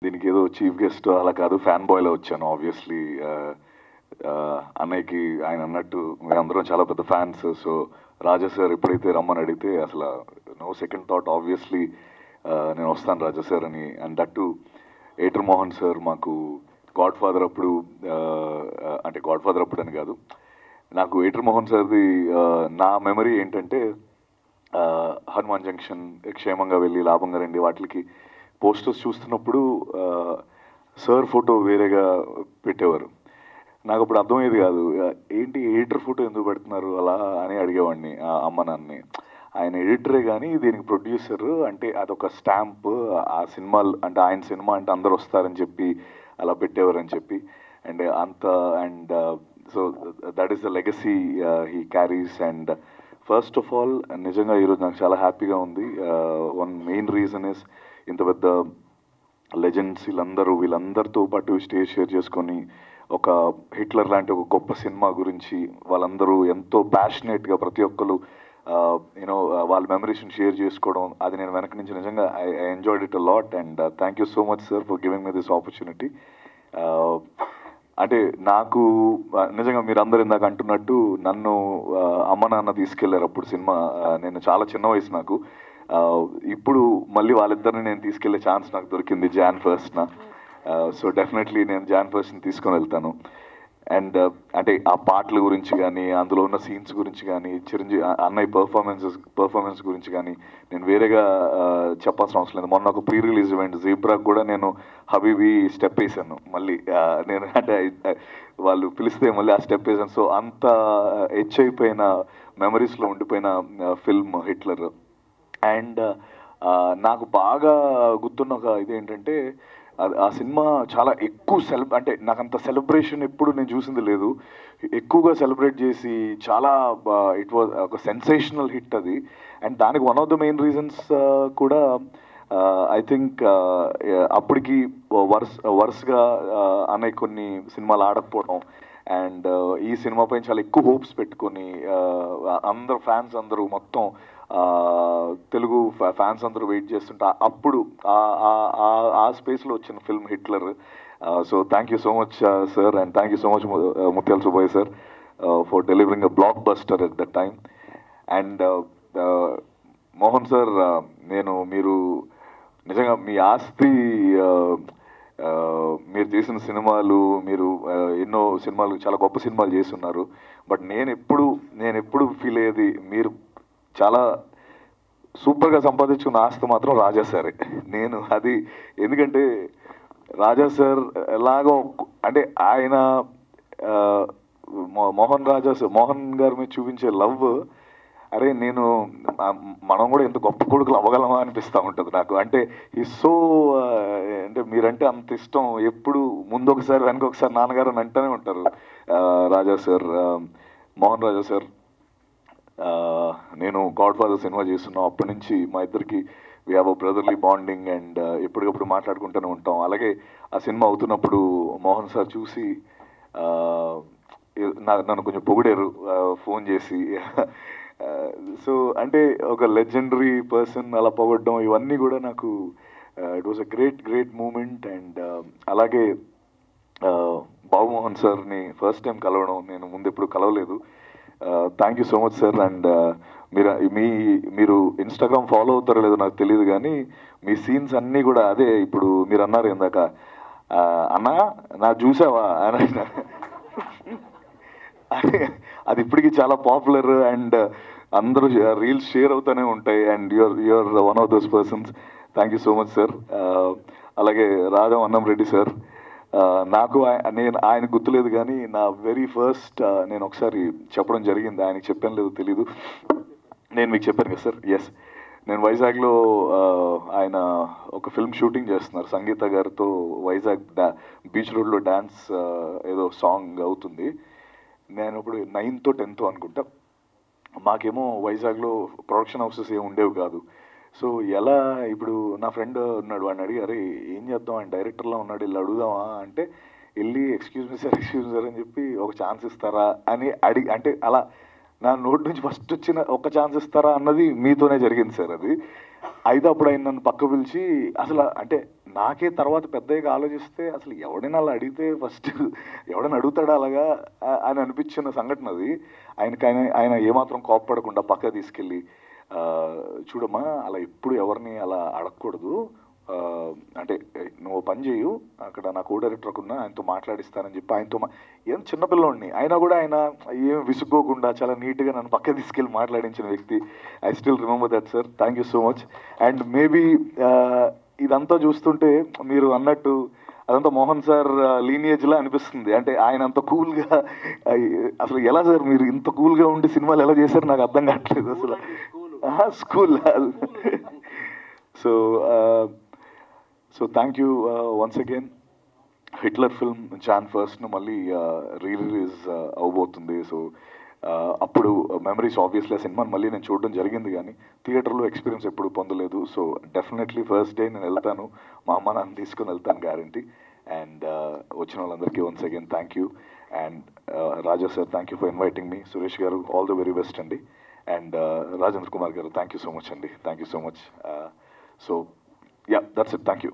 దీనికి ఏదో chief guest అలా కాదు, ఫ్యాన్ బాయ్లో వచ్చాను. ఆబ్వియస్లీ అన్నయ్యకి ఆయన అన్నట్టు మేమందరం చాలా పెద్ద ఫ్యాన్స్. సో రాజా సార్ ఎప్పుడైతే రమ్మని అడిగితే అసలు నో సెకండ్ థాట్, ఆబ్వియస్లీ నేను వస్తాను రాజా సార్ అని. And that Ather Mohan sir మాకు గాడ్ ఫాదర్ అప్పుడు, అంటే గాడ్ ఫాదర్ అప్పుడు అని కాదు, నాకు ఏటర్ మోహన్ సార్ది నా మెమరీ ఏంటంటే హనుమాన్ జంక్షన్ క్షేమంగా వెళ్ళి లాభంగా రండి వాటికి పోస్టర్స్ చూస్తున్నప్పుడు సార్ ఫోటో వేరేగా పెట్టేవారు. నాకు అప్పుడు అర్థమయ్యేది కాదు, ఏంటి ఎడిటర్ ఫోటో ఎందుకు పెడుతున్నారు అలా అని అడిగేవాడిని అమ్మ నాన్నని. ఆయన ఎడిటరే కానీ దీనికి ప్రొడ్యూసర్, అంటే అదొక స్టాంప్, ఆ సినిమాలు అంటే ఆయన సినిమా అంటే అందరు వస్తారని చెప్పి అలా పెట్టేవారని చెప్పి. అండ్ అంత and so that is the legacy he carries. And first of all నిజంగా ఈరోజు నాకు చాలా హ్యాపీగా ఉంది. వన్ మెయిన్ రీజన్ ఇస్ ఇంత పెద్ద లెజెండ్స్ వీళ్ళందరితో పాటు స్టేజ్ షేర్ చేసుకొని ఒక హిట్లర్ లాంటి ఒక గొప్ప సినిమా గురించి వాళ్ళందరూ ఎంతో ప్యాషనేట్గా ప్రతి ఒక్కరు యూనో వాళ్ళ మెమరీస్ని షేర్ చేసుకోవడం, అది నేను వెనక నుంచి నిజంగా I enjoyed it a lot. And thank you so much sir for giving me this opportunity. అంటే నాకు నిజంగా మీరు అందరు ఇందాక అంటున్నట్టు నన్ను అమ్మ నాన్న తీసుకెళ్లారు అప్పుడు సినిమా, నేను చాలా చిన్న వయసు నాకు. ఇప్పుడు మళ్ళీ వాళ్ళిద్దరిని నేను తీసుకెళ్లే ఛాన్స్ నాకు దొరికింది Jan 1st. సో డెఫినెట్లీ నేను Jan 1st తీసుకొని వెళ్తాను. అండ్ అంటే ఆ పాటల గురించి కానీ అందులో ఉన్న సీన్స్ గురించి కానీ చిరంజీవి అన్నయ్య పర్ఫార్మెన్స్ గురించి కానీ నేను వేరేగా చెప్పాల్సిన అవసరం లేదు. మొన్న ఒక ప్రీ రిలీజ్ ఈవెంట్ జీబ్రాకి కూడా నేను హబీబీ స్టెప్ వేసాను మళ్ళీ. నేను అంటే వాళ్ళు పిలిస్తే మళ్ళీ ఆ స్టెప్ వేసాను. సో అంత హెచ్ అయిపోయిన మెమరీస్లో ఉండిపోయిన ఫిల్మ్ హిట్లర్. అండ్ నాకు బాగా గుర్తున్న ఒక ఇదేంటంటే ఆ సినిమా చాలా ఎక్కువ అంటే నాకు అంత సెలబ్రేషన్ ఎప్పుడు నేను చూసింది లేదు. ఎక్కువగా సెలబ్రేట్ చేసి చాలా ఇట్ వాజ్ ఒక సెన్సేషనల్ హిట్ అది. అండ్ దానికి one of the main reasons కూడా ఐ థింక్ అప్పటికి వరుసగా అనే కొన్ని సినిమాలు ఆడకపోవడం అండ్ ఈ సినిమా పైన చాలా ఎక్కువ హోప్స్ పెట్టుకొని అందరు ఫ్యాన్స్ అందరూ మొత్తం తెలుగు ఫ్యాన్స్ అందరూ వెయిట్ చేస్తుంటే అప్పుడు ఆ స్పేస్లో వచ్చిన film Hitler. So thank you so much sir, and thank you so much Mutyala Subbaiah sir for delivering a blockbuster at that time. And Mohan sir, మీరు నిజంగా మీ ఆస్తి, మీరు చేసిన సినిమాలు, మీరు ఎన్నో సినిమాలు చాలా గొప్ప సినిమాలు చేస్తున్నారు. బట్ నేను ఎప్పుడు ఫీల్ అయ్యేది మీరు చాలా సూపర్గా సంపాదించుకున్న ఆస్తి మాత్రం రాజా సారే. నేను అది ఎందుకంటే రాజా సార్ ఎలాగో అంటే ఆయన మోహన్ గారి మీద చూపించే లవ్, అరే మనం కూడా ఎంత గొప్ప కొడుకులు అవ్వగలమా అనిపిస్తూ ఉంటుంది నాకు. అంటే ఈ సో అంటే మీరంటే అంత ఇష్టం, ఎప్పుడు ముందొకసారి వెనకొకసారి నాన్నగారు అని అంటూనే ఉంటారు రాజా సార్, మోహన్ రాజా సార్. నేను గాడ్ ఫాదర్ సినిమా చేస్తున్నాం, అప్పటి నుంచి మా ఇద్దరికి we have a brotherly bonding and ఎప్పటికప్పుడు మాట్లాడుకుంటూనే ఉంటాం. అలాగే ఆ సినిమా అవుతున్నప్పుడు మోహన్ సార్ చూసి నన్ను కొంచెం పొగిడారు ఫోన్ చేసి. సో అంటే ఒక లెజెండరీ పర్సన్ అలా పొగడడం ఇవన్నీ కూడా నాకు it was a great moment. And అలాగే బాబుమోహన్ సార్ని ఫస్ట్ టైం కలవడం, నేను ముందు ఎప్పుడు కలవలేదు. Thank you so much sir. And మీరు ఇన్స్టాగ్రామ్ ఫాలో అవుతారో లేదో నాకు తెలియదు కానీ మీ సీన్స్ అన్నీ కూడా అదే, ఇప్పుడు మీరు అన్నారు ఇందాక అన్నా నా చూసావా అని, అది ఇప్పటికీ చాలా పాపులర్ అండ్ అందరూ రీల్స్ షేర్ అవుతూనే ఉంటాయి. And you're one of those persons. Thank you so much sir. అలాగే రాజా అన్నం రెడ్డి సార్, నేను ఆయన గుర్తులేదు కానీ నా వెరీ ఫస్ట్ నేను ఒకసారి చెప్పడం జరిగింది, ఆయనకి చెప్పాను లేదో తెలీదు, నేను మీకు చెప్పాను కదా సార్. ఎస్, నేను వైజాగ్లో ఆయన ఒక ఫిల్మ్ షూటింగ్ చేస్తున్నారు సంగీత గారితో. వైజాగ్ బీచ్ రోడ్లో డ్యాన్స్ ఏదో సాంగ్ అవుతుంది. నేను ఇప్పుడు 9th 10th అనుకుంటా. మాకేమో వైజాగ్లో ప్రొడక్షన్ హౌసెస్ ఏమి ఉండేవి కాదు. సో ఎలా ఇప్పుడు నా ఫ్రెండ్ ఉన్నాడు, వాడిని అడిగి అరే ఏం చేద్దాం, ఆయన డైరెక్టర్లో ఉన్నాడు, వెళ్ళి అడుగుదామా అంటే, వెళ్ళి ఎక్స్క్యూజ్ మీ సార్ అని చెప్పి ఒక ఛాన్స్ ఇస్తారా అని అంటే అలా నా నోటి నుంచి ఫస్ట్ వచ్చిన ఒక ఛాన్స్ ఇస్తారా అన్నది మీతోనే జరిగింది సార్. అది అయితే అప్పుడు ఆయన నన్ను పక్క పిలిచి అసలు అంటే నాకే తర్వాత పెద్దగా ఆలోచిస్తే అసలు ఎవడైనా అలా అడిగితే ఫస్ట్ ఎవడైనా అడుగుతాడా అలాగా అని అనిపించిన సంఘటన అది. ఆయన ఏమాత్రం కోప్పడకుండా పక్క తీసుకెళ్ళి చూడమ్మా అలా ఎప్పుడు ఎవరిని అలా అడగకూడదు, అంటే నువ్వు పని చేయు, అక్కడ నా కో డైరెక్టర్ ఉన్నా ఆయనతో మాట్లాడిస్తానని చెప్పి ఆయనతో ఏం చిన్నపిల్లోడిని అయినా కూడా ఆయన ఏం విసుక్కోకుండా చాలా నీట్గా నన్ను పక్క తీసుకెళ్ళి మాట్లాడించిన వ్యక్తి. I still remember that sir. Thank you so much. And maybe ఇదంతా చూస్తుంటే మీరు అన్నట్టు అదంతా మోహన్ సార్ లీనియేజ్లా అనిపిస్తుంది. అంటే ఆయన అంత కూల్గా అసలు ఎలా సార్ మీరు ఇంత కూల్గా ఉండి సినిమాలు ఎలా చేశారు నాకు అర్థం కావట్లేదు అసలు. School so thank you once again. Hitler film June 1st మళ్ళీ రిలీజ్ అవబోతుంది. సో అప్పుడు మెమరీస్ ఆబ్వియస్లీ ఆ సినిమాని మళ్ళీ నేను చూడడం జరిగింది కానీ థియేటర్లో ఎక్స్పీరియన్స్ ఎప్పుడు పొందలేదు. సో డెఫినెట్లీ ఫస్ట్ డే నేను వెళ్తాను, మా అమ్మ నాన్న తీసుకొని వెళ్తాను గ్యారంటీ. అండ్ వచ్చిన వాళ్ళందరికీ once again thank you. And Raja sir thank you for inviting me. Suresh గారు ఆల్ ద వెరీ బెస్ట్ అండి. అండ్ రాజేంద్ర కుమార్ గారు థ్యాంక్ యూ సో మచ్ అండి. Thank you so much. So ya that's it. Thank you.